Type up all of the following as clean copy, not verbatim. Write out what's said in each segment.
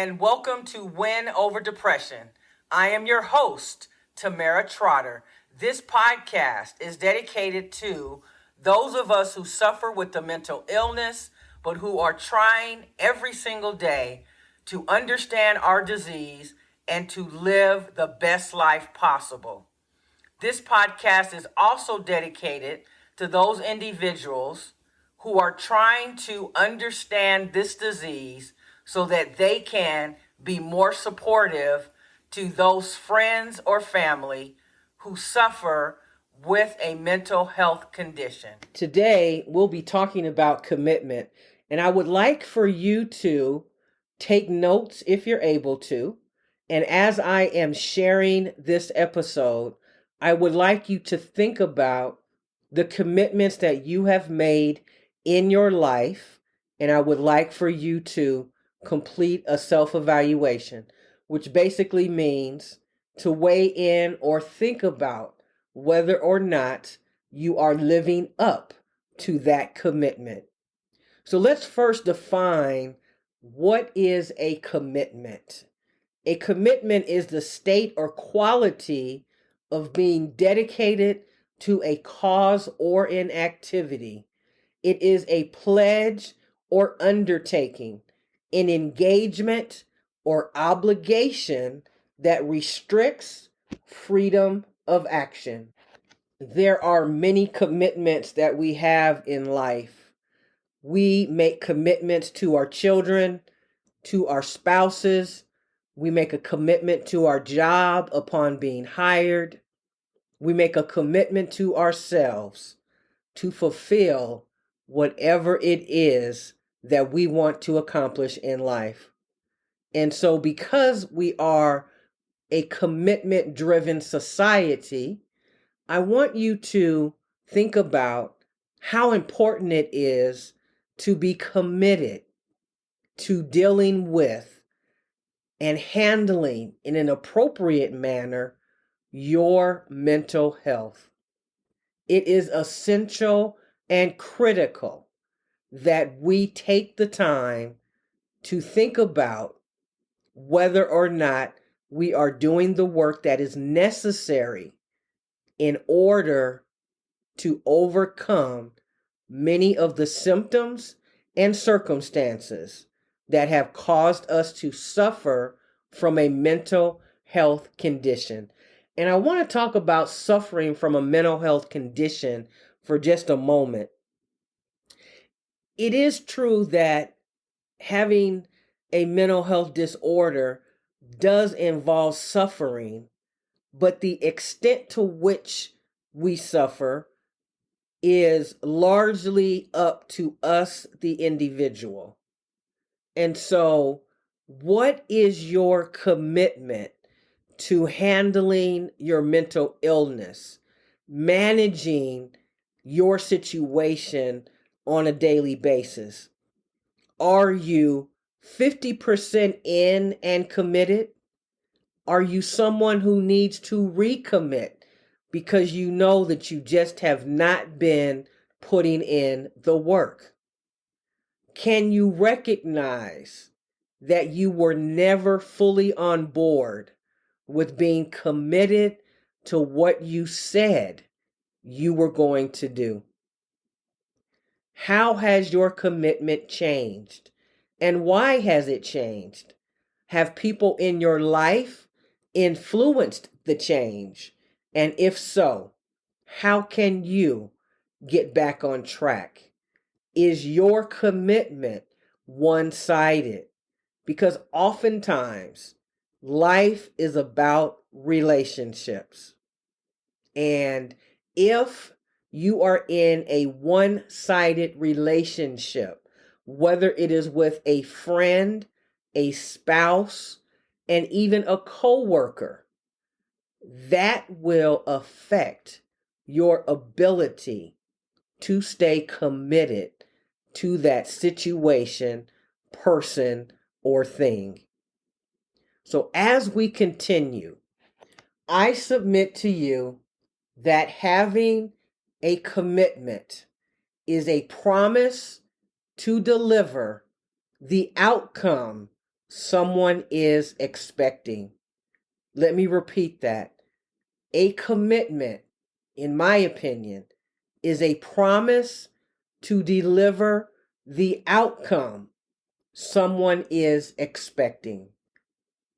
and welcome to Win Over Depression. I am your host, Tamara Trotter. This podcast is dedicated to those of us who suffer with the mental illness, but who are trying every single day to understand our disease and to live the best life possible. This podcast is also dedicated to those individuals who are trying to understand this disease so that they can be more supportive to those friends or family who suffer with a mental health condition. Today, we'll be talking about commitment, and I would like for you to take notes if you're able to. And as I am sharing this episode, I would like you to think about the commitments that you have made in your life, and I would like for you to complete a self-evaluation, which basically means to weigh in or think about whether or not you are living up to that commitment. So let's first define what is a commitment. A commitment is the state or quality of being dedicated to a cause or an activity. It is a pledge or undertaking, an engagement or obligation that restricts freedom of action. There are many commitments that we have in life. We make commitments to our children, to our spouses. We make a commitment to our job upon being hired. We make a commitment to ourselves to fulfill whatever it is that we want to accomplish in life. And so because we are a commitment-driven society, I want you to think about how important it is to be committed to dealing with and handling in an appropriate manner your mental health. It is essential and critical that we take the time to think about whether or not we are doing the work that is necessary in order to overcome many of the symptoms and circumstances that have caused us to suffer from a mental health condition. And I want to talk about suffering from a mental health condition for just a moment. It is true that having a mental health disorder does involve suffering, but the extent to which we suffer is largely up to us, the individual. And so, what is your commitment to handling your mental illness, managing your situation on a daily basis? Are you 50% in and committed? Are you someone who needs to recommit because you know that you just have not been putting in the work? Can you recognize that you were never fully on board with being committed to what you said you were going to do? How has your commitment changed? And why has it changed? Have people in your life influenced the change? And if so, how can you get back on track? Is your commitment one-sided? Because oftentimes life is about relationships. And if you are in a one-sided relationship, whether it is with a friend, a spouse, and even a coworker, that will affect your ability to stay committed to that situation, person, or thing. So as we continue, I submit to you that having a commitment is a promise to deliver the outcome someone is expecting. Let me repeat that. A commitment, in my opinion, is a promise to deliver the outcome someone is expecting.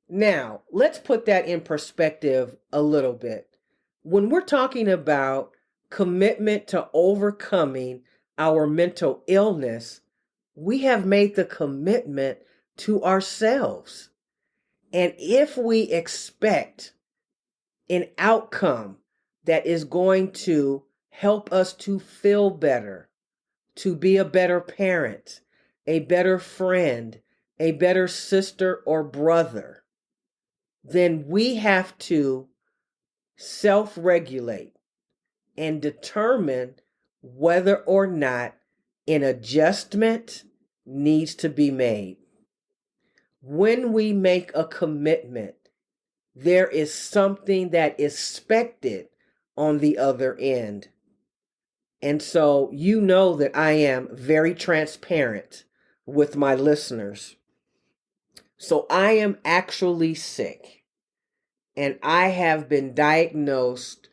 Now, let's put that in perspective a little bit. When we're talking about commitment to overcoming our mental illness, we have made the commitment to ourselves. And if we expect an outcome that is going to help us to feel better, to be a better parent, a better friend, a better sister or brother, then we have to self-regulate and determine whether or not an adjustment needs to be made. When we make a commitment, there is something that is expected on the other end. And so you know that I am very transparent with my listeners. So I am actually sick, and I have been diagnosed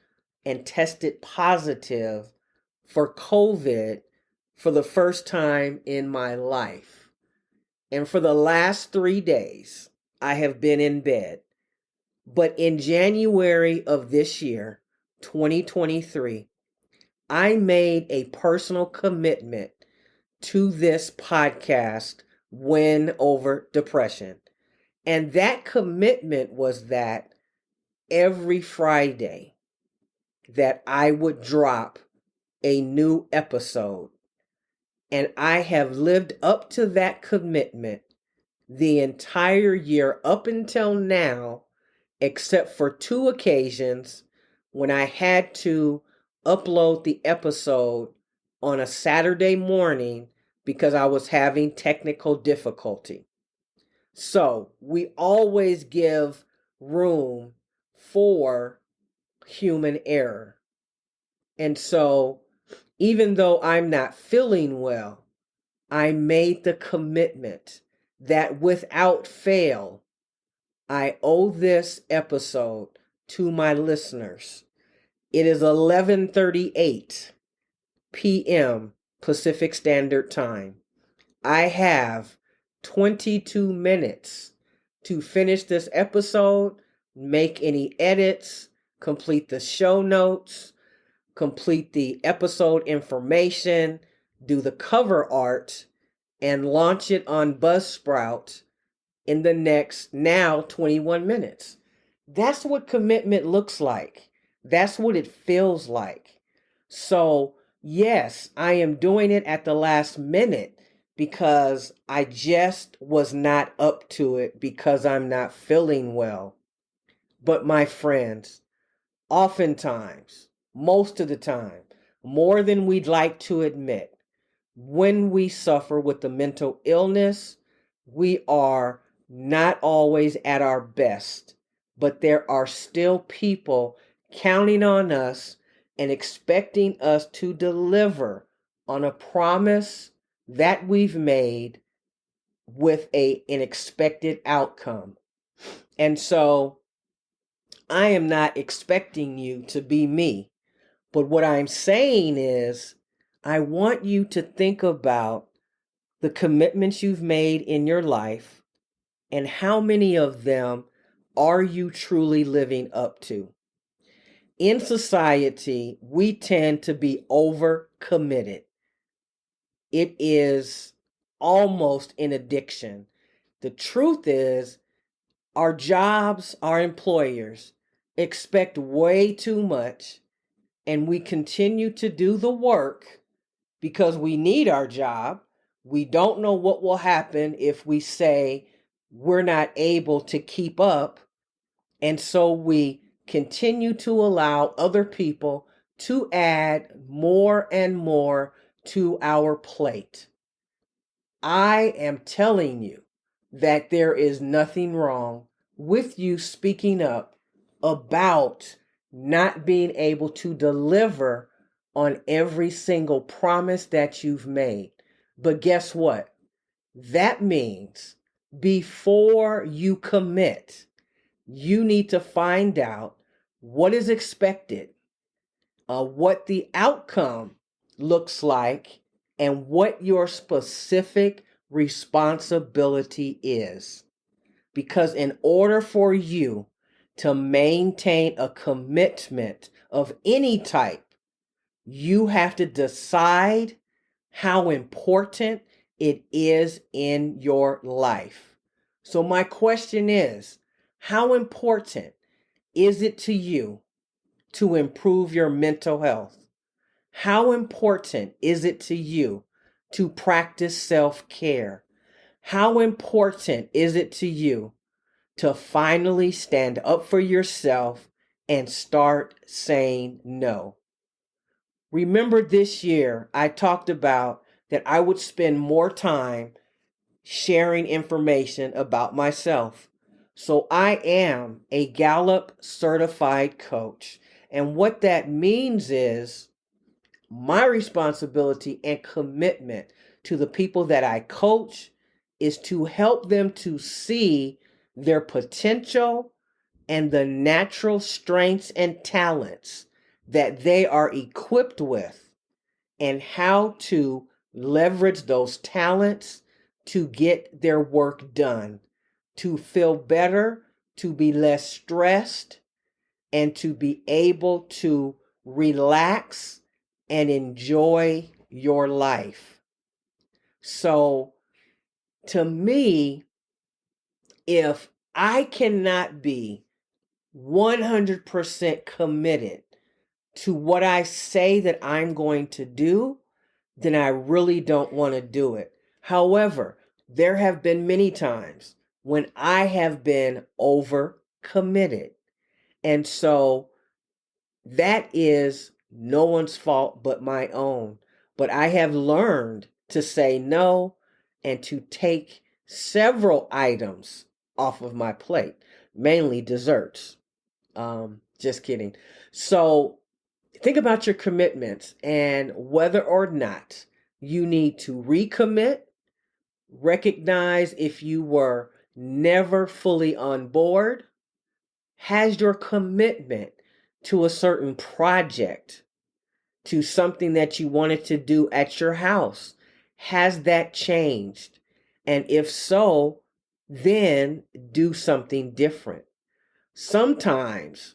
and tested positive for COVID for the first time in my life. And for the last 3 days, I have been in bed. But in January of this year, 2023, I made a personal commitment to this podcast, Win Over Depression. And that commitment was that every Friday that I would drop a new episode. And I have lived up to that commitment the entire year up until now, except for 2 occasions when I had to upload the episode on a Saturday morning because I was having technical difficulty. So we always give room for human error. And so even though I'm not feeling well, I made the commitment that without fail, I owe this episode to my listeners. It is 11:38 p.m. Pacific Standard Time. I have 22 minutes to finish this episode, make any edits, complete the show notes, complete the episode information, do the cover art, and launch it on Buzzsprout in the next now 21 minutes. That's what commitment looks like. That's what it feels like. So, yes, I am doing it at the last minute because I just was not up to it because I'm not feeling well. But my friends, oftentimes, most of the time, more than we'd like to admit, when we suffer with the mental illness, we are not always at our best, but there are still people counting on us and expecting us to deliver on a promise that we've made with an expected outcome. And so I am not expecting you to be me, but what I'm saying is I want you to think about the commitments you've made in your life and how many of them are you truly living up to. In society, we tend to be overcommitted. It is almost an addiction. The truth is, our jobs, our employers expect way too much, and we continue to do the work because we need our job. We don't know what will happen if we say we're not able to keep up. And so we continue to allow other people to add more and more to our plate. I am telling you that there is nothing wrong with you speaking up about not being able to deliver on every single promise that you've made. But guess what? That means before you commit, you need to find out what is expected, what the outcome looks like, and what your specific responsibility is. Because in order for you to maintain a commitment of any type, you have to decide how important it is in your life. So, my question is, how important is it to you to improve your mental health? How important is it to you to practice self-care? How important is it to you to finally stand up for yourself and start saying no? Remember, this year, I talked about that I would spend more time sharing information about myself. So I am a Gallup certified coach. And what that means is my responsibility and commitment to the people that I coach is to help them to see their potential and the natural strengths and talents that they are equipped with, and how to leverage those talents to get their work done, to feel better, to be less stressed, and to be able to relax and enjoy your life. So, to me, if I cannot be 100% committed to what I say that I'm going to do, then I really don't want to do it. However, there have been many times when I have been over committed. And so that is no one's fault but my own. But I have learned to say no and to take several items off of my plate, mainly desserts. Just kidding. So think about your commitments and whether or not you need to recommit. Recognize if you were never fully on board. Has your commitment to a certain project, to something that you wanted to do at your house, has that changed? And if so, then do something different. Sometimes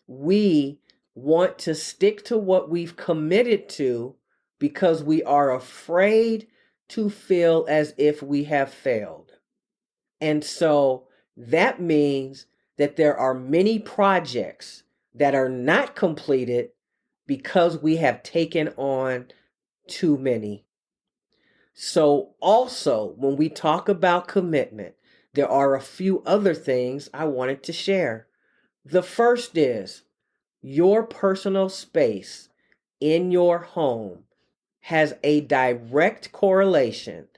we want to stick to what we've committed to because we are afraid to feel as if we have failed. And so that means that there are many projects that are not completed because we have taken on too many. So also, when we talk about commitment, there are a few other things I wanted to share. The first is your personal space in your home has a direct correlation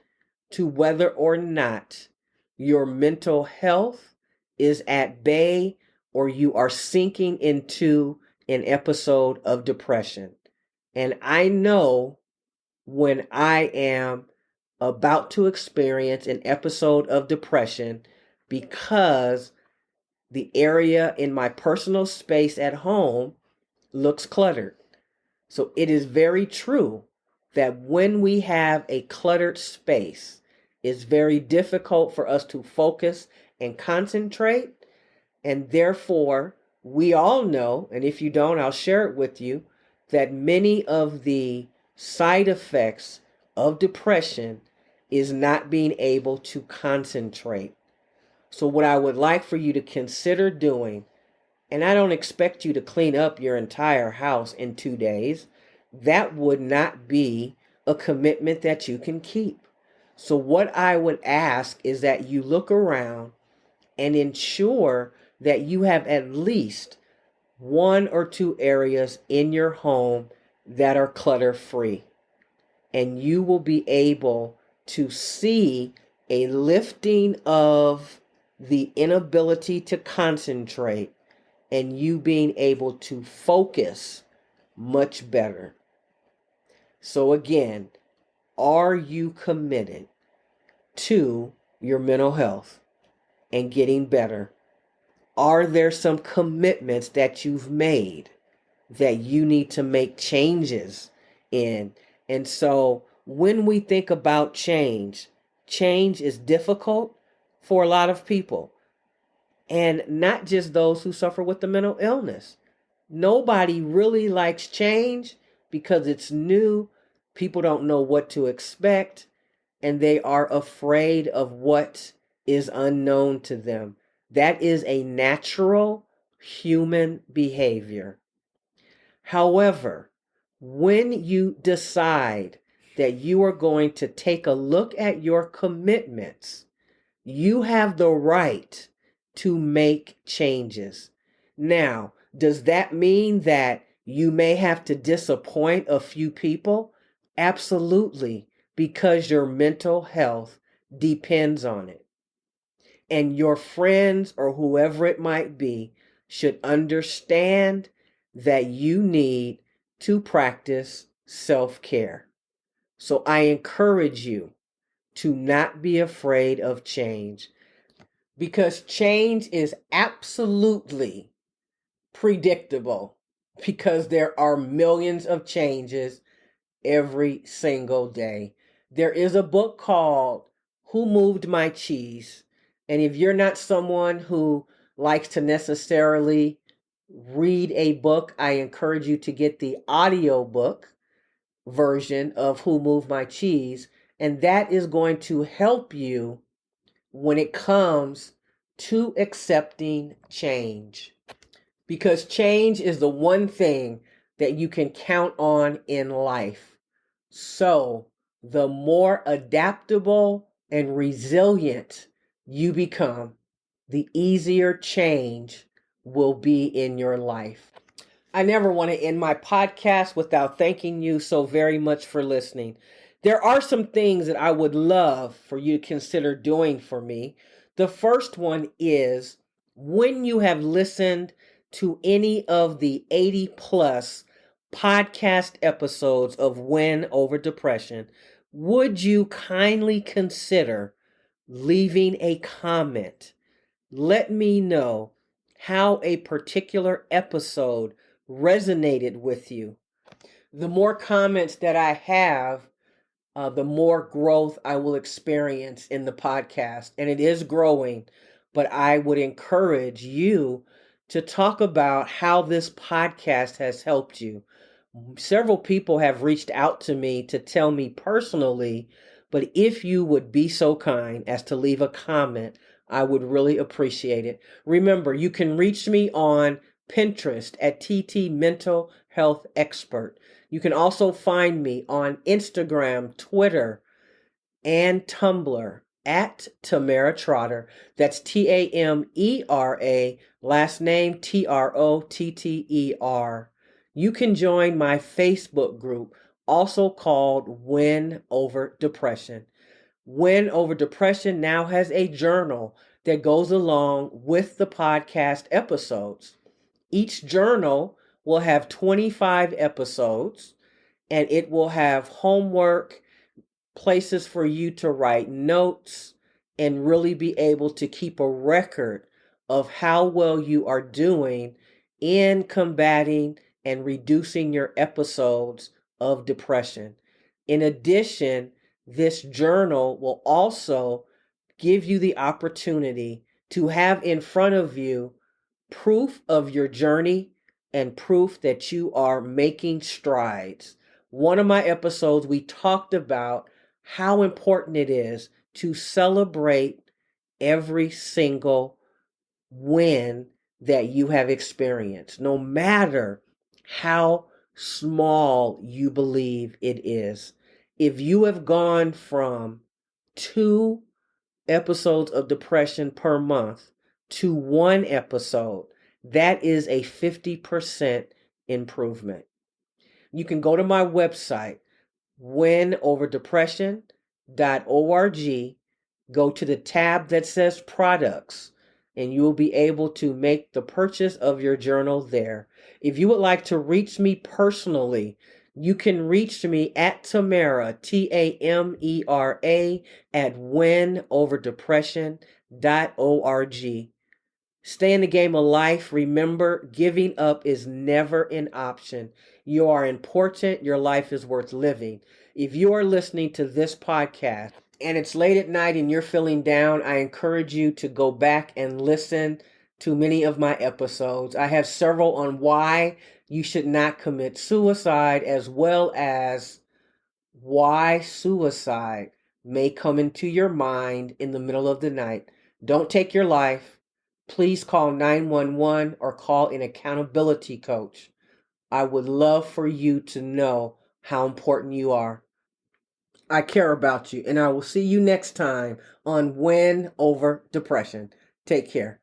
to whether or not your mental health is at bay or you are sinking into an episode of depression. And I know when I am about to experience an episode of depression because the area in my personal space at home looks cluttered. So it is very true that when we have a cluttered space, it's very difficult for us to focus and concentrate. And therefore, we all know, and if you don't, I'll share it with you, that many of the side effects of depression is not being able to concentrate. So what I would like for you to consider doing, and I don't expect you to clean up your entire house in 2 days. That would not be a commitment that you can keep. So, what I would ask is that you look around and ensure that you have at least one or two areas in your home that are clutter free. And you will be able to see a lifting of the inability to concentrate and you being able to focus much better. So again, are you committed to your mental health and getting better? Are there some commitments that you've made that you need to make changes in? And so when we think about change, change is difficult for a lot of people, and not just those who suffer with the mental illness. Nobody really likes change because it's new. People don't know what to expect, and they are afraid of what is unknown to them. That is a natural human behavior. However, when you decide that you are going to take a look at your commitments, you have the right to make changes. Now, does that mean that you may have to disappoint a few people? Absolutely, because your mental health depends on it. And your friends or whoever it might be should understand that you need to practice self-care. So I encourage you to not be afraid of change, because change is absolutely predictable, because there are millions of changes every single day. There is a book called Who Moved My Cheese? And if you're not someone who likes to necessarily read a book, I encourage you to get the audiobook version of Who Moved My Cheese. And that is going to help you when it comes to accepting change. Because change is the one thing that you can count on in life. So, the more adaptable and resilient you become, the easier change will be in your life. I never want to end my podcast without thanking you so very much for listening. There are some things that I would love for you to consider doing for me. The first one is, when you have listened to any of the 80 plus podcast episodes of Win Over Depression, would you kindly consider leaving a comment? Let me know how a particular episode resonated with you. The more comments that I have, the more growth I will experience in the podcast. And it is growing, but I would encourage you to talk about how this podcast has helped you. Several people have reached out to me to tell me personally, but if you would be so kind as to leave a comment, I would really appreciate it. Remember, you can reach me on Pinterest at TT Mental Health Expert. You can also find me on Instagram, Twitter, and Tumblr at Tamara Trotter. That's Tamera, last name Trotter. You can join my Facebook group, also called Win Over Depression. Win Over Depression now has a journal that goes along with the podcast episodes. Each journal will have 25 episodes, and it will have homework, places for you to write notes, and really be able to keep a record of how well you are doing in combating and reducing your episodes of depression. In addition, this journal will also give you the opportunity to have in front of you proof of your journey and proof that you are making strides. One of my episodes, we talked about how important it is to celebrate every single win that you have experienced, no matter how small you believe it is. If you have gone from 2 episodes of depression per month to 1 episode, that is a 50% improvement. You can go to my website, winoverdepression.org, go to the tab that says products, and you will be able to make the purchase of your journal there. If you would like to reach me personally, You can reach me at Tamara, Tamera, at winoverdepression.org. Stay in the game of life. Remember, giving up is never an option. You are important. Your life is worth living. If you are listening to this podcast and it's late at night and you're feeling down, I encourage you to go back and listen to many of my episodes. I have several on why you should not commit suicide, as well as why suicide may come into your mind in the middle of the night. Don't take your life. Please call 911 or call an accountability coach. I would love for you to know how important you are. I care about you, and I will see you next time on Win Over Depression. Take care.